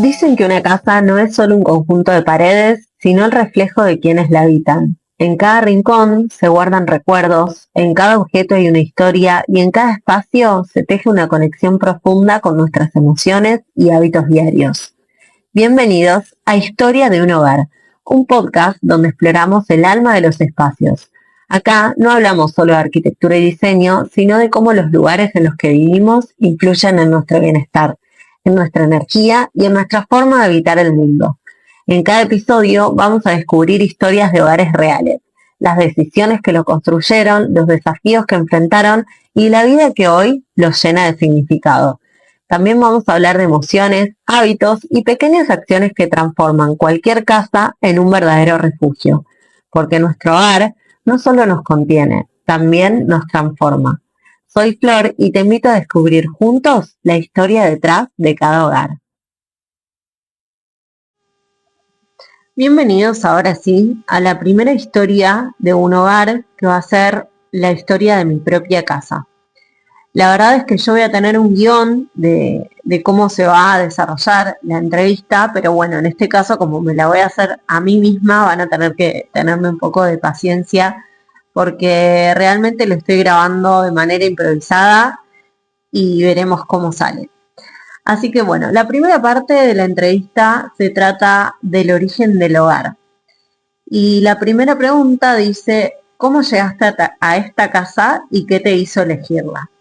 Dicen que una casa no es solo un conjunto de paredes, sino el reflejo de quienes la habitan. En cada rincón se guardan recuerdos, en cada objeto hay una historia y en cada espacio se teje una conexión profunda con nuestras emociones y hábitos diarios. Bienvenidos a Historia de un Hogar, un podcast donde exploramos el alma de los espacios. Acá no hablamos solo de arquitectura y diseño, sino de cómo los lugares en los que vivimos influyen en nuestro bienestar, en nuestra energía y en nuestra forma de habitar el mundo. En cada episodio vamos a descubrir historias de hogares reales, las decisiones que lo construyeron, los desafíos que enfrentaron y la vida que hoy los llena de significado. También vamos a hablar de emociones, hábitos y pequeñas acciones que transforman cualquier casa en un verdadero refugio, porque nuestro hogar no solo nos contiene, también nos transforma. Soy Flor y te invito a descubrir juntos la historia detrás de cada hogar. Bienvenidos ahora sí a la primera historia de un hogar que va a ser la historia de mi propia casa. La verdad es que yo voy a tener un guión de cómo se va a desarrollar la entrevista, pero bueno, en este caso como me la voy a hacer a mí misma, van a tener que tenerme un poco de paciencia porque realmente lo estoy grabando de manera improvisada y veremos cómo sale. Así que bueno, la primera parte de la entrevista se trata del origen del hogar. Y la primera pregunta dice, ¿cómo llegaste a esta casa y qué te hizo elegirla?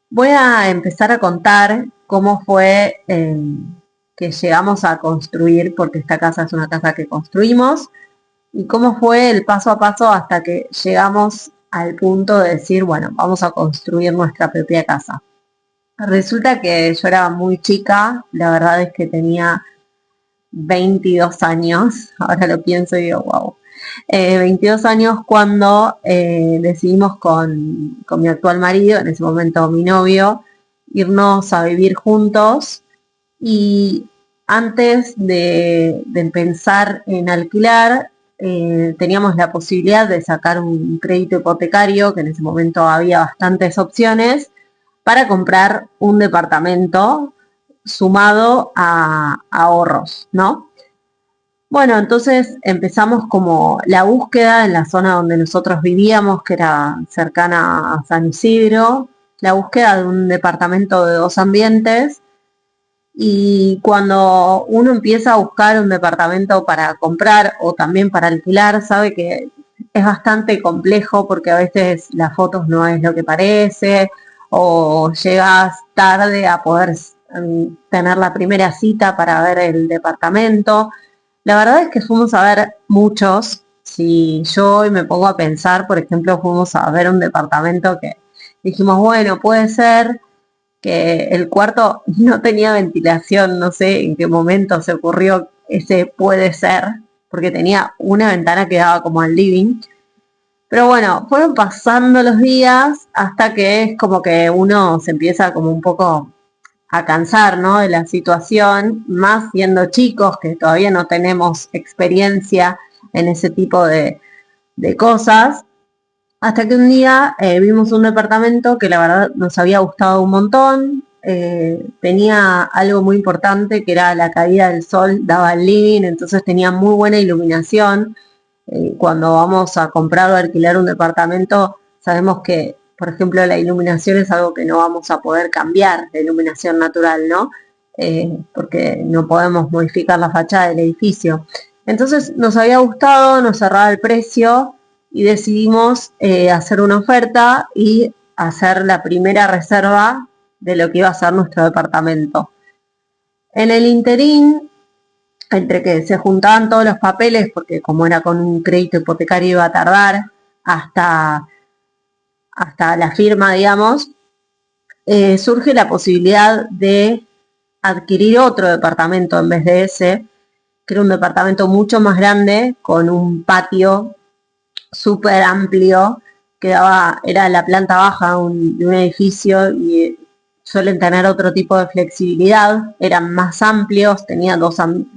Voy a empezar a contar cómo fue que llegamos a construir, porque esta casa es una casa que construimos, y cómo fue el paso a paso hasta que llegamos al punto de decir, bueno, vamos a construir nuestra propia casa. Resulta que yo era muy chica, la verdad es que tenía 22 años, ahora lo pienso y digo, wow. 22 años cuando decidimos con mi actual marido, en ese momento mi novio, irnos a vivir juntos y antes de pensar en alquilar, teníamos la posibilidad de sacar un crédito hipotecario, que en ese momento había bastantes opciones, para comprar un departamento sumado a ahorros, ¿no? Bueno, entonces empezamos como la búsqueda en la zona donde nosotros vivíamos, que era cercana a San Isidro, la búsqueda de un departamento de 2 ambientes. Y cuando uno empieza a buscar un departamento para comprar o también para alquilar, sabe que es bastante complejo porque a veces las fotos no es lo que parece o llegas tarde a poder tener la primera cita para ver el departamento. La verdad es que fuimos a ver muchos. Si yo hoy me pongo a pensar, por ejemplo, fuimos a ver un departamento que dijimos, bueno, puede ser que el cuarto no tenía ventilación, no sé en qué momento se ocurrió ese puede ser, porque tenía una ventana que daba como al living. Pero bueno, fueron pasando los días hasta que es como que uno se empieza como un poco a cansar, ¿no? De la situación, más siendo chicos que todavía no tenemos experiencia en ese tipo de cosas. Hasta que un día vimos un departamento que la verdad nos había gustado un montón. Tenía algo muy importante que era la caída del sol, daba al living, entonces tenía muy buena iluminación. Cuando vamos a comprar o alquilar un departamento, sabemos que, por ejemplo, la iluminación es algo que no vamos a poder cambiar, la iluminación natural, ¿no? Porque no podemos modificar la fachada del edificio. Entonces nos había gustado, nos cerraba el precio y decidimos hacer una oferta y hacer la primera reserva de lo que iba a ser nuestro departamento. En el interín, entre que se juntaban todos los papeles, porque como era con un crédito hipotecario iba a tardar hasta, hasta la firma, digamos, surge la posibilidad de adquirir otro departamento en vez de ese, que era un departamento mucho más grande, con un patio súper amplio, que era la planta baja de un edificio y suelen tener otro tipo de flexibilidad, eran más amplios, tenían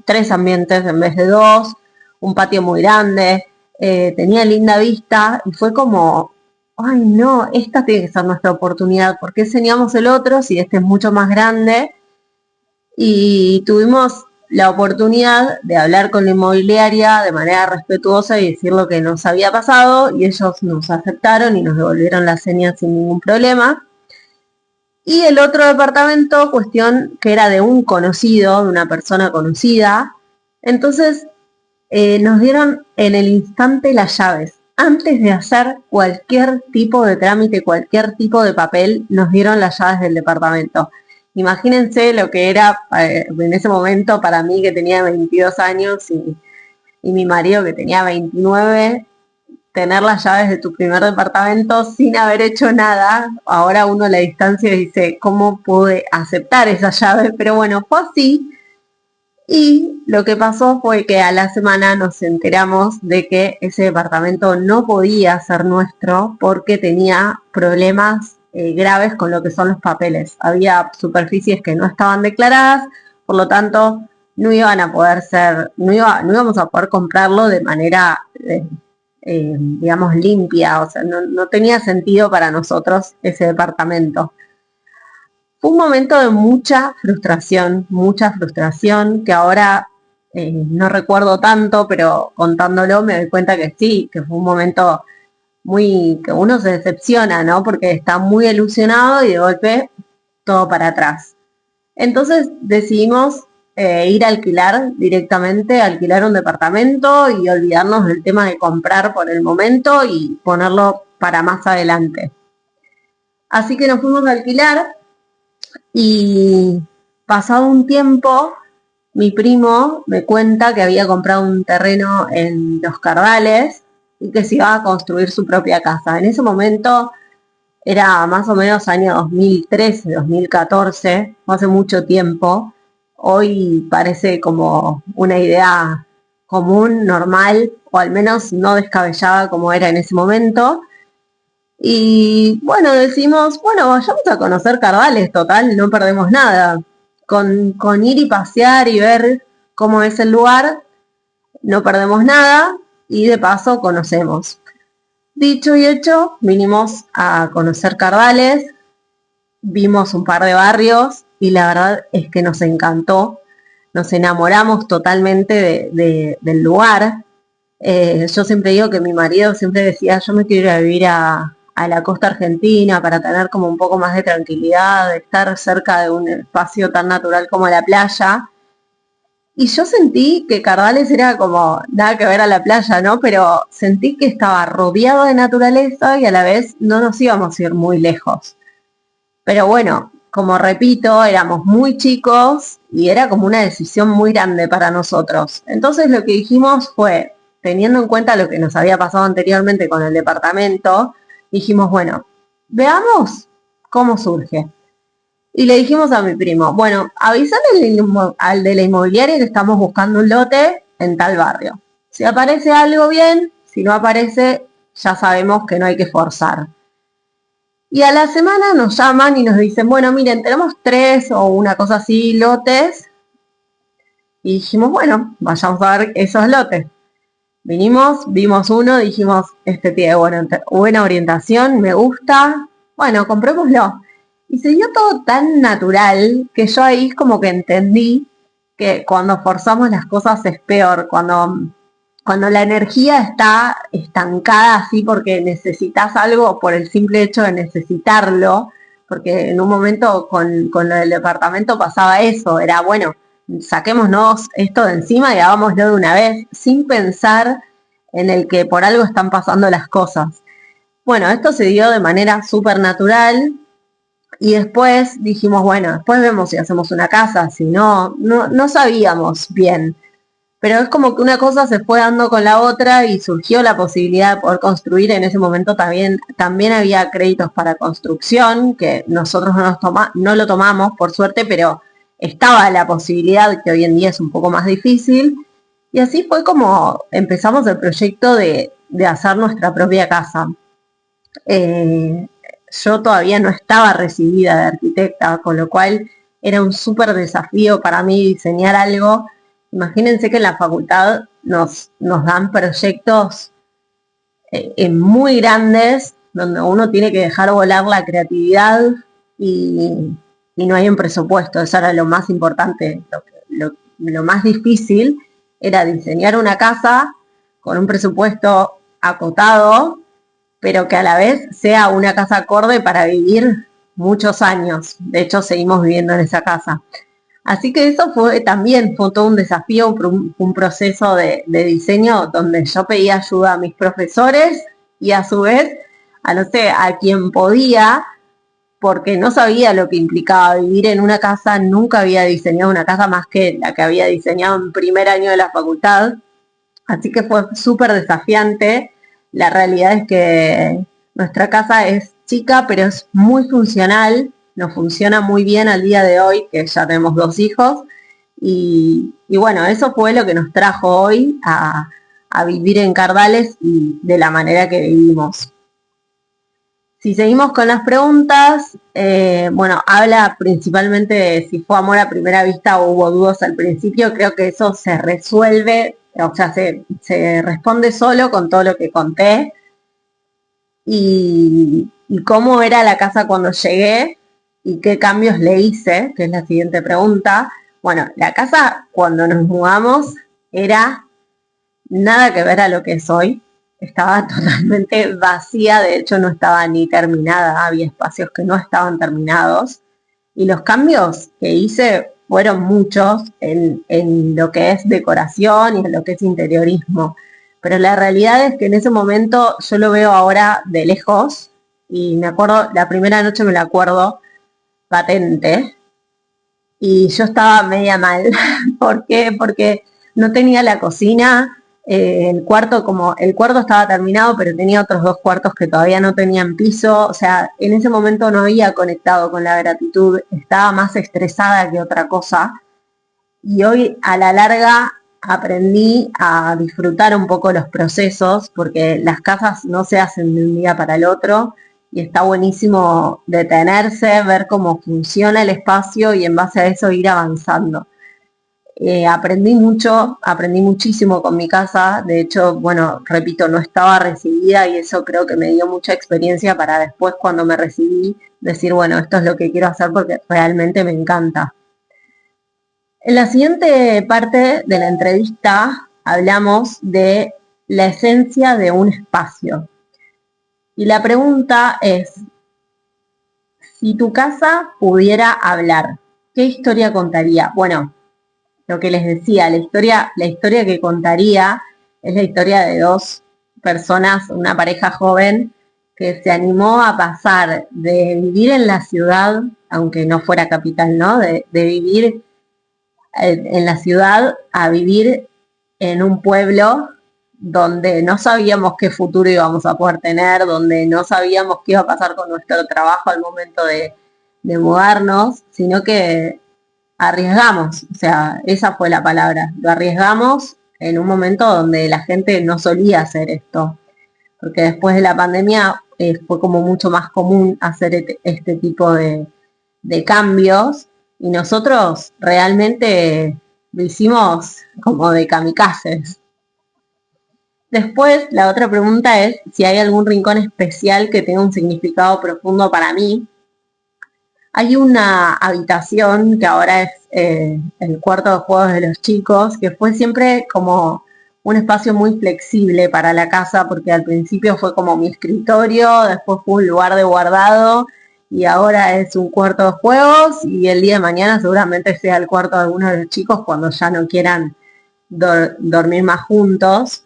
3 ambientes en vez de 2, un patio muy grande, tenía linda vista y fue como, ay no, esta tiene que ser nuestra oportunidad, ¿por qué enseñamos el otro si este es mucho más grande? y tuvimos la oportunidad de hablar con la inmobiliaria de manera respetuosa y decir lo que nos había pasado y ellos nos aceptaron y nos devolvieron las señas sin ningún problema. Y el otro departamento, cuestión que era de un conocido, de una persona conocida, entonces nos dieron en el instante las llaves. Antes de hacer cualquier tipo de trámite, cualquier tipo de papel, nos dieron las llaves del departamento. Imagínense lo que era en ese momento para mí que tenía 22 años y mi marido que tenía 29, tener las llaves de tu primer departamento sin haber hecho nada. Ahora uno a la distancia dice, ¿cómo pude aceptar esa llave? Pero bueno, fue así. Y lo que pasó fue que a la semana nos enteramos de que ese departamento no podía ser nuestro porque tenía problemas graves con lo que son los papeles. Había superficies que no estaban declaradas, por lo tanto no iban a poder ser, no íbamos a poder comprarlo de manera, digamos, limpia. O sea, no tenía sentido para nosotros ese departamento. Fue un momento de mucha frustración, que ahora no recuerdo tanto, pero contándolo me doy cuenta que sí, que fue un momento muy, que uno se decepciona, ¿no? Porque está muy ilusionado y de golpe todo para atrás. Entonces decidimos ir a alquilar directamente, alquilar un departamento y olvidarnos del tema de comprar por el momento y ponerlo para más adelante. Así que nos fuimos a alquilar y pasado un tiempo, mi primo me cuenta que había comprado un terreno en Los Cardales y que se iba a construir su propia casa. En ese momento era más o menos año 2013, 2014, hace mucho tiempo. Hoy parece como una idea común, normal, o al menos no descabellada como era en ese momento. Y bueno, decimos, bueno, vayamos a conocer Cardales, total, no perdemos nada. Con ir y pasear y ver cómo es el lugar, no perdemos nada y de paso conocemos. Dicho y hecho, vinimos a conocer Cardales, vimos un par de barrios y la verdad es que nos encantó, nos enamoramos totalmente del lugar. Yo siempre digo que mi marido siempre decía, yo me quiero ir a vivir a la costa argentina para tener como un poco más de tranquilidad, de estar cerca de un espacio tan natural como la playa. Y yo sentí que Cardales era como nada que ver a la playa, ¿no? Pero sentí que estaba rodeado de naturaleza y a la vez no nos íbamos a ir muy lejos. Pero bueno, como repito, éramos muy chicos y era como una decisión muy grande para nosotros. Entonces lo que dijimos fue, teniendo en cuenta lo que nos había pasado anteriormente con el departamento, dijimos, bueno, veamos cómo surge. Y le dijimos a mi primo, bueno, avísale al de la inmobiliaria que estamos buscando un lote en tal barrio. Si aparece algo bien, si no aparece, ya sabemos que no hay que forzar. Y a la semana nos llaman y nos dicen, bueno, miren, tenemos 3 o una cosa así lotes. Y dijimos, bueno, vayamos a ver esos lotes. Vinimos, vimos uno, dijimos, este tiene buena orientación, me gusta, bueno, comprémoslo. Y se dio todo tan natural que yo ahí como que entendí que cuando forzamos las cosas es peor, cuando la energía está estancada así porque necesitas algo por el simple hecho de necesitarlo, porque en un momento con lo del departamento pasaba eso, era bueno, saquémonos esto de encima y hagámoslo de una vez, sin pensar en el que por algo están pasando las cosas. Bueno, esto se dio de manera súper natural y después dijimos, bueno, después vemos si hacemos una casa, si no sabíamos bien. Pero es como que una cosa se fue dando con la otra y surgió la posibilidad de poder construir. En ese momento también había créditos para construcción, que nosotros no lo tomamos por suerte, pero estaba la posibilidad, que hoy en día es un poco más difícil. Y así fue como empezamos el proyecto de hacer nuestra propia casa. Eh, yo todavía no estaba recibida de arquitecta, con lo cual era un súper desafío para mí diseñar algo. Imagínense que en la facultad nos dan proyectos muy grandes, donde uno tiene que dejar volar la creatividad y, y no hay un presupuesto. Eso era lo más importante. Lo más difícil era diseñar una casa con un presupuesto acotado, pero que a la vez sea una casa acorde para vivir muchos años. De hecho, seguimos viviendo en esa casa. Así que eso fue todo un desafío, un proceso de diseño donde yo pedí ayuda a mis profesores y a su vez a no sé, a quien podía, porque no sabía lo que implicaba vivir en una casa, nunca había diseñado una casa más que la que había diseñado en primer año de la facultad, así que fue súper desafiante. La realidad es que nuestra casa es chica, pero es muy funcional, nos funciona muy bien al día de hoy, que ya tenemos 2 hijos, y bueno, eso fue lo que nos trajo hoy a vivir en Cardales y de la manera que vivimos. Si seguimos con las preguntas, bueno, habla principalmente de si fue amor a primera vista o hubo dudas al principio. Creo que eso se resuelve, o sea, se responde solo con todo lo que conté. Y cómo era la casa cuando llegué y qué cambios le hice, que es la siguiente pregunta. Bueno, la casa cuando nos mudamos era nada que ver a lo que es hoy. Estaba totalmente vacía, de hecho no estaba ni terminada, había espacios que no estaban terminados. Y los cambios que hice fueron muchos en lo que es decoración y en lo que es interiorismo. Pero la realidad es que en ese momento yo lo veo ahora de lejos y me acuerdo, la primera noche me la acuerdo patente y yo estaba media mal. ¿Por qué? Porque no tenía la cocina, el cuarto estaba terminado, pero tenía otros 2 cuartos que todavía no tenían piso. O sea, en ese momento no había conectado con la gratitud, estaba más estresada que otra cosa. Y hoy a la larga aprendí a disfrutar un poco los procesos, porque las casas no se hacen de un día para el otro, y está buenísimo detenerse, ver cómo funciona el espacio y en base a eso ir avanzando. Aprendí mucho, aprendí muchísimo con mi casa. De hecho, bueno, repito, no estaba recibida y eso creo que me dio mucha experiencia para después cuando me recibí decir, bueno, esto es lo que quiero hacer porque realmente me encanta. En la siguiente parte de la entrevista hablamos de la esencia de un espacio. Y la pregunta es, si tu casa pudiera hablar, ¿qué historia contaría? Bueno, lo que les decía, la historia que contaría es la historia de 2 personas, una pareja joven que se animó a pasar de vivir en la ciudad, aunque no fuera capital, ¿no? De vivir en la ciudad a vivir en un pueblo donde no sabíamos qué futuro íbamos a poder tener, donde no sabíamos qué iba a pasar con nuestro trabajo al momento de mudarnos, sino que arriesgamos, o sea, esa fue la palabra, lo arriesgamos en un momento donde la gente no solía hacer esto, porque después de la pandemia fue como mucho más común hacer este tipo de cambios y nosotros realmente lo hicimos como de kamikazes. Después, la otra pregunta es si hay algún rincón especial que tenga un significado profundo para mí. Hay una habitación que ahora es el cuarto de juegos de los chicos, que fue siempre como un espacio muy flexible para la casa, porque al principio fue como mi escritorio, después fue un lugar de guardado y ahora es un cuarto de juegos y el día de mañana seguramente sea el cuarto de algunos de los chicos cuando ya no quieran dormir más juntos.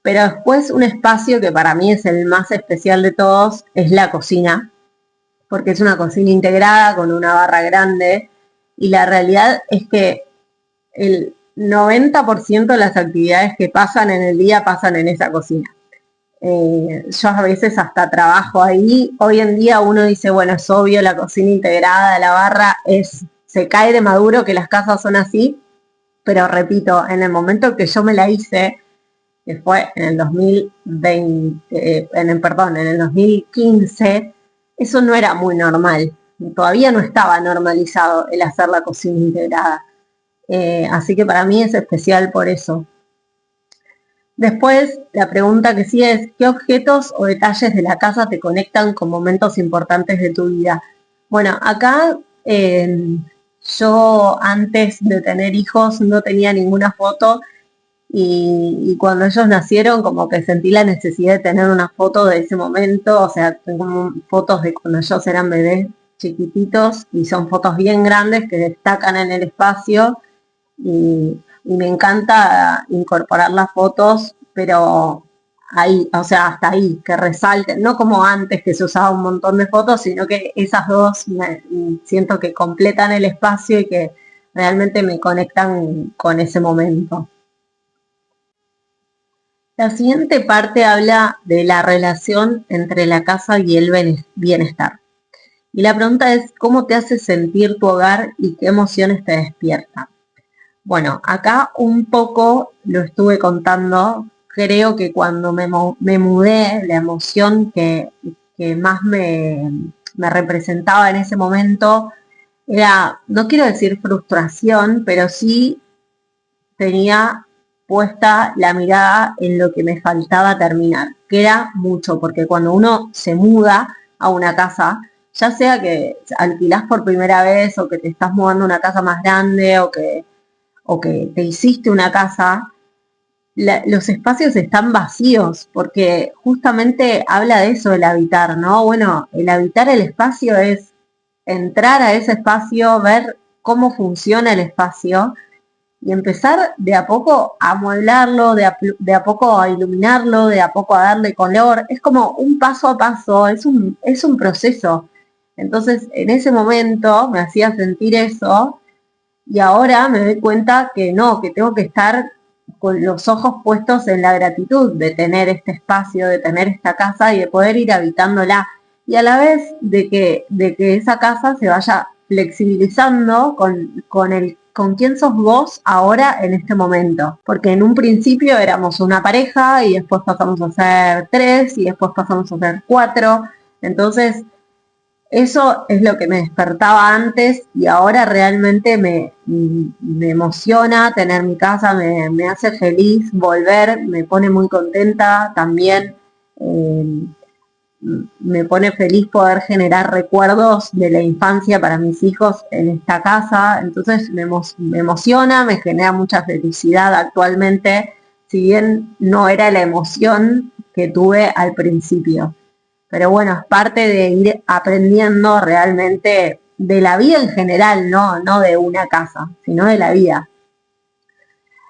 Pero después un espacio que para mí es el más especial de todos es la cocina, porque es una cocina integrada con una barra grande y la realidad es que el 90% de las actividades que pasan en el día pasan en esa cocina. Yo a veces hasta trabajo ahí. Hoy en día uno dice, bueno, es obvio, la cocina integrada, la barra, se cae de maduro que las casas son así, pero repito, en el momento que yo me la hice, que fue en el 2020, en el 2015, eso no era muy normal. Todavía no estaba normalizado el hacer la cocina integrada. Así que para mí es especial por eso. Después, la pregunta que sigue es, ¿qué objetos o detalles de la casa te conectan con momentos importantes de tu vida? Bueno, acá Eh, yo antes de tener hijos no tenía ninguna foto y cuando ellos nacieron como que sentí la necesidad de tener una foto de ese momento, o sea, tengo fotos de cuando ellos eran bebés chiquititos y son fotos bien grandes que destacan en el espacio y me encanta incorporar las fotos, pero ahí, o sea, hasta ahí, que resalten, no como antes que se usaba un montón de fotos, sino que esas dos siento que completan el espacio y que realmente me conectan con ese momento. La siguiente parte habla de la relación entre la casa y el bienestar. Y la pregunta es, ¿cómo te hace sentir tu hogar y qué emociones te despierta? Bueno, acá un poco lo estuve contando. Creo que cuando me mudé, la emoción que más me representaba en ese momento era, no quiero decir frustración, pero sí tenía puesta la mirada en lo que me faltaba terminar, que era mucho, porque cuando uno se muda a una casa, ya sea que alquilás por primera vez o que te estás mudando a una casa más grande o que te hiciste una casa, los espacios están vacíos, porque justamente habla de eso el habitar, ¿no? Bueno, el habitar el espacio es entrar a ese espacio, ver cómo funciona el espacio y empezar de a poco a amueblarlo, de a poco a iluminarlo, de a poco a darle color. Es como un paso a paso, es un proceso. Entonces, en ese momento me hacía sentir eso y ahora me doy cuenta que no, que tengo que estar con los ojos puestos en la gratitud de tener este espacio, de tener esta casa y de poder ir habitándola. Y a la vez de que esa casa se vaya flexibilizando con quién sos vos ahora en este momento. Porque en un principio éramos una pareja y después pasamos a ser tres y después pasamos a ser cuatro. Entonces, eso es lo que me despertaba antes y ahora realmente me emociona tener mi casa, me hace feliz volver, me pone muy contenta también. eh, Me pone feliz poder generar recuerdos de la infancia para mis hijos en esta casa. Entonces me emociona, me genera mucha felicidad actualmente, si bien no era la emoción que tuve al principio. Pero bueno, es parte de ir aprendiendo realmente de la vida en general, no de una casa, sino de la vida.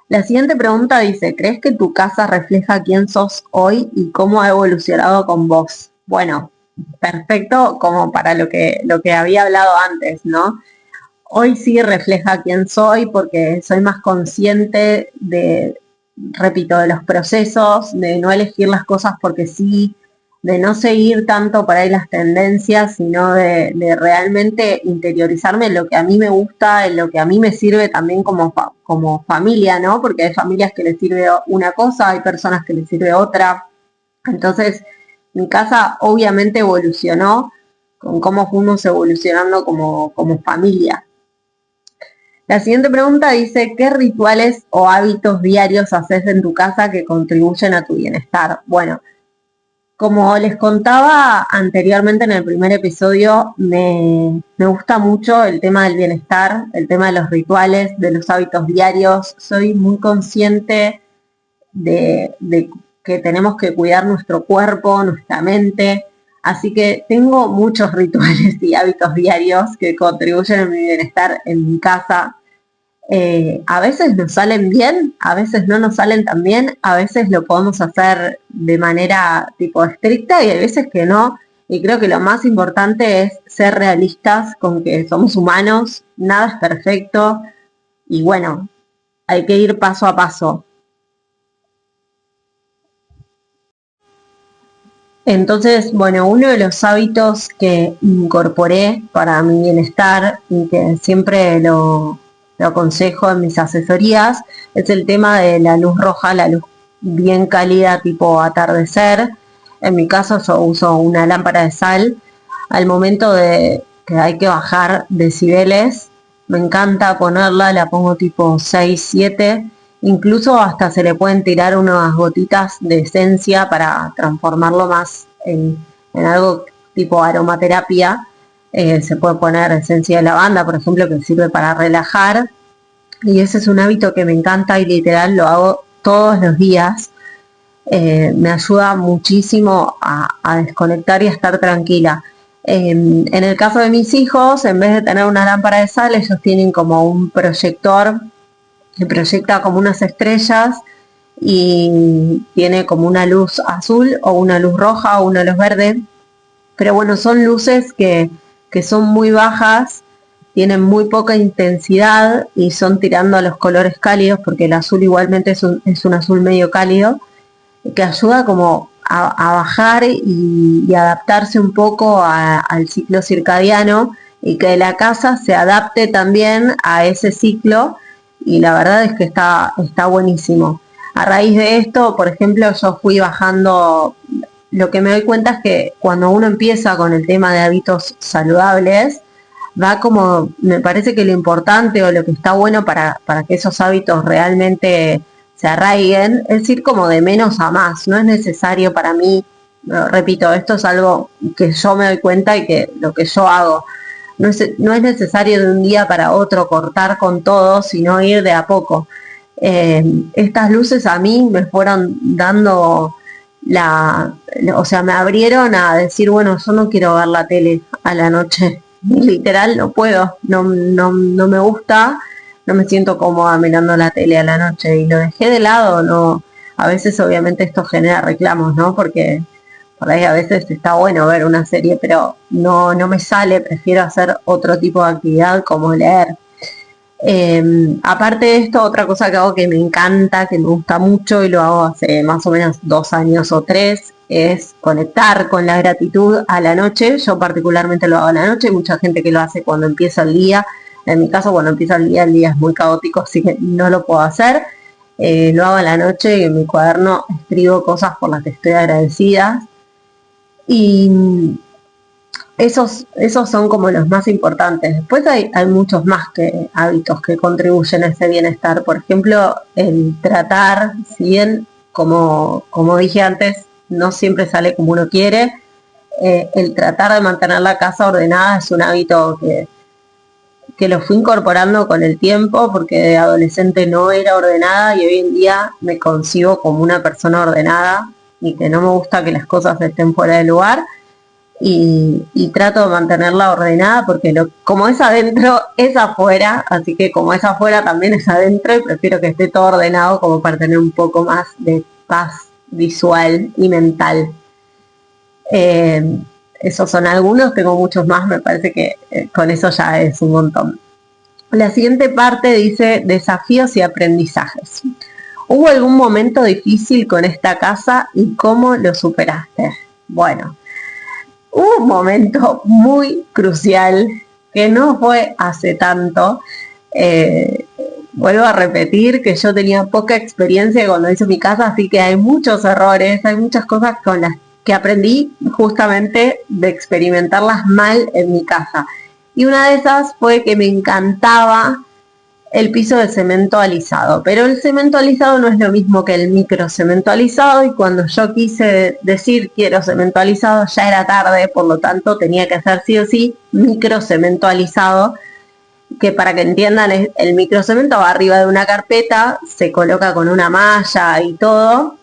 La siguiente pregunta dice, ¿crees que tu casa refleja quién sos hoy y cómo ha evolucionado con vos? Bueno, perfecto como para lo que había hablado antes, ¿no? Hoy sí refleja quién soy porque soy más consciente de, repito, de los procesos, de no elegir las cosas porque sí, de no seguir tanto por ahí las tendencias, sino de realmente interiorizarme en lo que a mí me gusta, en lo que a mí me sirve también como familia, ¿no? Porque hay familias que les sirve una cosa, hay personas que les sirve otra. Entonces, mi casa obviamente evolucionó con cómo fuimos evolucionando como familia. La siguiente pregunta dice, ¿qué rituales o hábitos diarios haces en tu casa que contribuyen a tu bienestar? Bueno, como les contaba anteriormente en el primer episodio, me gusta mucho el tema del bienestar, el tema de los rituales, de los hábitos diarios. Soy muy consciente de que tenemos que cuidar nuestro cuerpo, nuestra mente. Así que tengo muchos rituales y hábitos diarios que contribuyen a mi bienestar en mi casa. A veces nos salen bien, a veces no nos salen tan bien, a veces lo podemos hacer de manera tipo estricta y hay veces que no. Y creo que lo más importante es ser realistas con que somos humanos, nada es perfecto y bueno, hay que ir paso a paso. Entonces, bueno, uno de los hábitos que incorporé para mi bienestar y que siempre lo aconsejo en mis asesorías es el tema de la luz roja, la luz bien cálida tipo atardecer. En mi caso yo uso una lámpara de sal. Al momento de que hay que bajar decibeles, me encanta ponerla, la pongo tipo 6 7. Incluso hasta se le pueden tirar unas gotitas de esencia para transformarlo más en algo tipo aromaterapia. Se puede poner esencia de lavanda, por ejemplo, que sirve para relajar. Y ese es un hábito que me encanta y literal lo hago todos los días. Me ayuda muchísimo a desconectar y a estar tranquila. En el caso de mis hijos, en vez de tener una lámpara de sal, ellos tienen como un proyector que proyecta como unas estrellas y tiene como una luz azul o una luz roja o una luz verde. Pero bueno, son luces que son muy bajas, tienen muy poca intensidad y son tirando a los colores cálidos, porque el azul igualmente es un azul medio cálido, que ayuda como a bajar y adaptarse un poco al ciclo circadiano y que la casa se adapte también a ese ciclo, y la verdad es que está buenísimo. A raíz de esto, por ejemplo, yo fui bajando. Lo que me doy cuenta es que cuando uno empieza con el tema de hábitos saludables, va como, me parece que lo importante o lo que está bueno para que esos hábitos realmente se arraiguen, es ir como de menos a más. No es necesario para mí, repito, esto es algo que yo me doy cuenta y que lo que yo hago. No es necesario de un día para otro cortar con todo, sino ir de a poco. Estas luces a mí me fueron dando o sea, me abrieron a decir, bueno, yo no quiero ver la tele a la noche. Literal, no puedo, no me gusta, no me siento cómoda mirando la tele a la noche y lo dejé de lado. No, a veces obviamente esto genera reclamos, ¿no? Porque por ahí a veces está bueno ver una serie, pero no me sale, prefiero hacer otro tipo de actividad como leer. Aparte de esto, otra cosa que hago que me encanta, que me gusta mucho y lo hago hace más o menos 2 años o 3, es conectar con la gratitud a la noche. Yo particularmente lo hago a la noche, hay mucha gente que lo hace cuando empieza el día. En mi caso, cuando empieza el día es muy caótico, así que no lo puedo hacer. Lo hago a la noche y en mi cuaderno escribo cosas por las que estoy agradecida. Y esos son como los más importantes. Después hay muchos más hábitos que contribuyen a ese bienestar. Por ejemplo, el tratar, si bien, como dije antes, no siempre sale como uno quiere, el tratar de mantener la casa ordenada es un hábito que lo fui incorporando con el tiempo, porque de adolescente no era ordenada y hoy en día me concibo como una persona ordenada y que no me gusta que las cosas estén fuera de lugar. Y trato de mantenerla ordenada porque como es adentro, es afuera, así que como es afuera también es adentro, y prefiero que esté todo ordenado como para tener un poco más de paz visual y mental. Eh, Esos son algunos, tengo muchos más, me parece que con eso ya es un montón. La siguiente parte dice desafíos y aprendizajes. ¿Hubo algún momento difícil con esta casa y cómo lo superaste? Bueno, hubo un momento muy crucial que no fue hace tanto. Vuelvo a repetir que yo tenía poca experiencia cuando hice mi casa, así que hay muchos errores, hay muchas cosas con las que aprendí justamente de experimentarlas mal en mi casa. Y una de esas fue que me encantaba el piso de cemento alisado, pero el cemento alisado no es lo mismo que el microcemento alisado, y cuando yo quise decir quiero cemento alisado ya era tarde, por lo tanto tenía que hacer sí o sí microcemento alisado, que para que entiendan, el microcemento va arriba de una carpeta, se coloca con una malla y todo.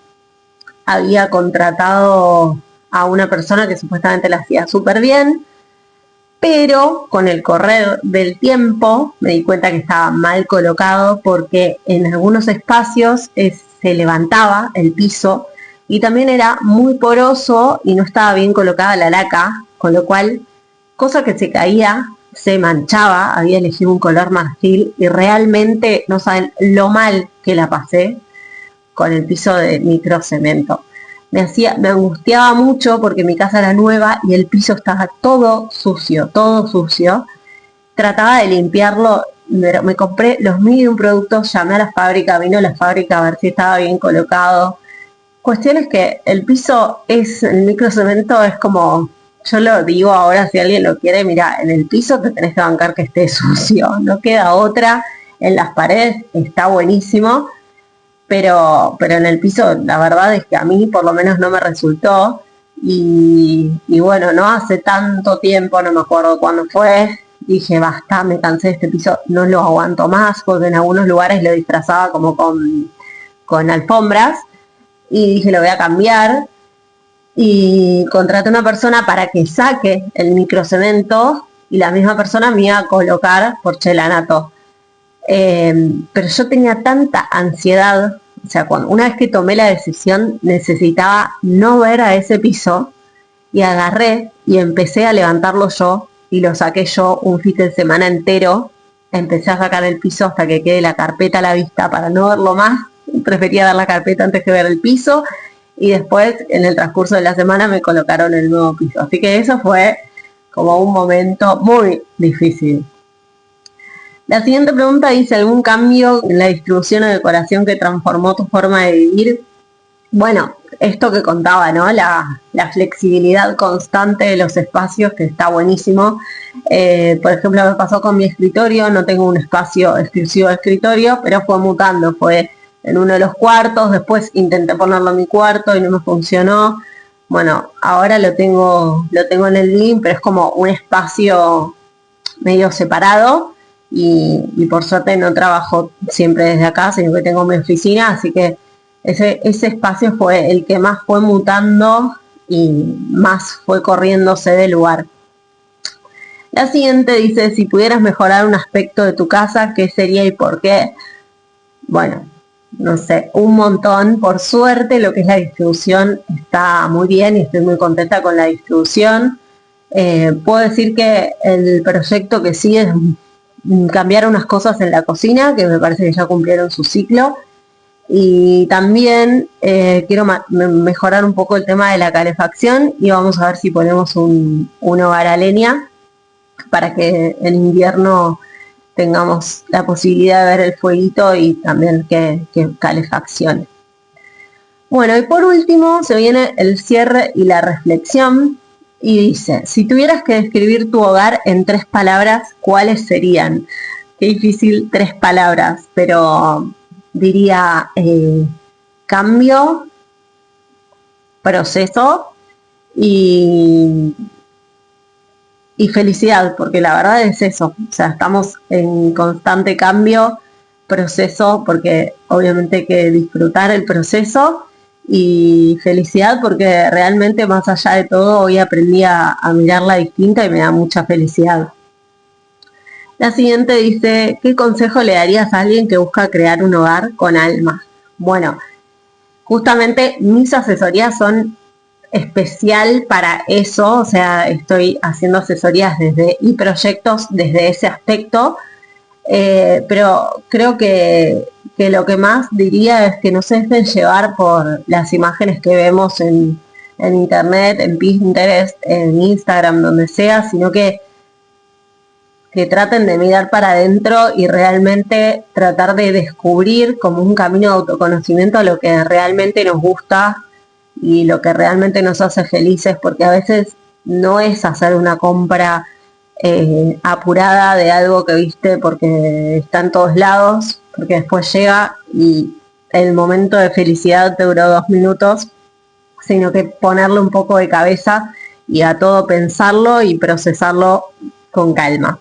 Había contratado a una persona que supuestamente la hacía súper bien, pero con el correr del tiempo me di cuenta que estaba mal colocado, porque en algunos espacios se levantaba el piso y también era muy poroso y no estaba bien colocada la laca, con lo cual, cosa que se caía, se manchaba. Había elegido un color marfil y realmente no saben lo mal que la pasé con el piso de microcemento. Me angustiaba mucho porque mi casa era nueva y el piso estaba todo sucio, todo sucio. Trataba de limpiarlo, me compré los medium productos, llamé a la fábrica, vino la fábrica a ver si estaba bien colocado. Cuestión es que el microcemento es como, yo lo digo ahora, si alguien lo quiere, mira, en el piso te tenés que bancar que esté sucio, no queda otra. En las paredes está buenísimo, pero en el piso la verdad es que a mí por lo menos no me resultó. y bueno, no hace tanto tiempo, no me acuerdo cuándo fue, dije, basta, me cansé de este piso, no lo aguanto más, porque en algunos lugares lo disfrazaba como con alfombras, y dije, lo voy a cambiar, y contraté a una persona para que saque el microcemento, y la misma persona me iba a colocar porcelanato. Pero yo tenía tanta ansiedad, o sea, una vez que tomé la decisión, necesitaba no ver a ese piso, y agarré y empecé a levantarlo yo, y lo saqué yo un fin de semana entero. Empecé a sacar el piso hasta que quede la carpeta a la vista para no verlo más. Prefería ver la carpeta antes que ver el piso, y después en el transcurso de la semana me colocaron el nuevo piso. Así que eso fue como un momento muy difícil. La siguiente pregunta dice, ¿algún cambio en la distribución o decoración que transformó tu forma de vivir? Bueno, esto que contaba, ¿no? La flexibilidad constante de los espacios, que está buenísimo. Por ejemplo, me pasó con mi escritorio, no tengo un espacio exclusivo de escritorio, pero fue mutando, fue en uno de los cuartos, después intenté ponerlo en mi cuarto y no me funcionó. Bueno, ahora lo tengo en el living, pero es como un espacio medio separado, y por suerte no trabajo siempre desde acá, sino que tengo mi oficina, así que ese espacio fue el que más fue mutando y más fue corriéndose del lugar. La siguiente dice, si pudieras mejorar un aspecto de tu casa, ¿qué sería y por qué? Bueno, no sé, un montón. Por suerte lo que es la distribución está muy bien y estoy muy contenta con la distribución. Puedo decir que el proyecto que sigue es cambiar unas cosas en la cocina, que me parece que ya cumplieron su ciclo. Y también quiero mejorar un poco el tema de la calefacción, y vamos a ver si ponemos un hogar a leña para que en invierno tengamos la posibilidad de ver el fueguito y también que calefaccione. Bueno, y por último se viene el cierre y la reflexión, y dice, si tuvieras que describir tu hogar en 3 palabras, ¿cuáles serían? Qué difícil 3 palabras, pero diría cambio, proceso y felicidad, porque la verdad es eso, o sea, estamos en constante cambio, proceso, porque obviamente hay que disfrutar el proceso, y felicidad porque realmente más allá de todo hoy aprendí a mirarla distinta y me da mucha felicidad. La siguiente dice, ¿qué consejo le darías a alguien que busca crear un hogar con alma? Bueno, justamente mis asesorías son especial para eso, o sea, estoy haciendo asesorías y proyectos desde ese aspecto, pero creo que lo que más diría es que no se dejen llevar por las imágenes que vemos en internet, en Pinterest, en Instagram, donde sea, sino que traten de mirar para adentro y realmente tratar de descubrir como un camino de autoconocimiento lo que realmente nos gusta y lo que realmente nos hace felices, porque a veces no es hacer una compra apurada de algo que viste porque está en todos lados, porque después llega y el momento de felicidad te duró 2 minutos, sino que ponerle un poco de cabeza y a todo pensarlo y procesarlo con calma.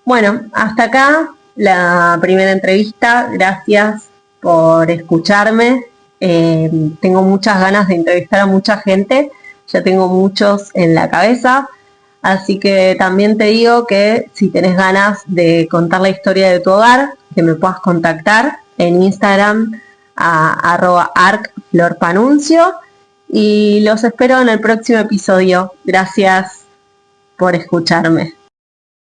Bueno, hasta acá la primera entrevista. Gracias por escucharme. Tengo muchas ganas de entrevistar a mucha gente. Ya tengo muchos en la cabeza. Así que también te digo que si tenés ganas de contar la historia de tu hogar, que me puedas contactar en Instagram a @arcflorpanuncio. Y los espero en el próximo episodio. Gracias por escucharme.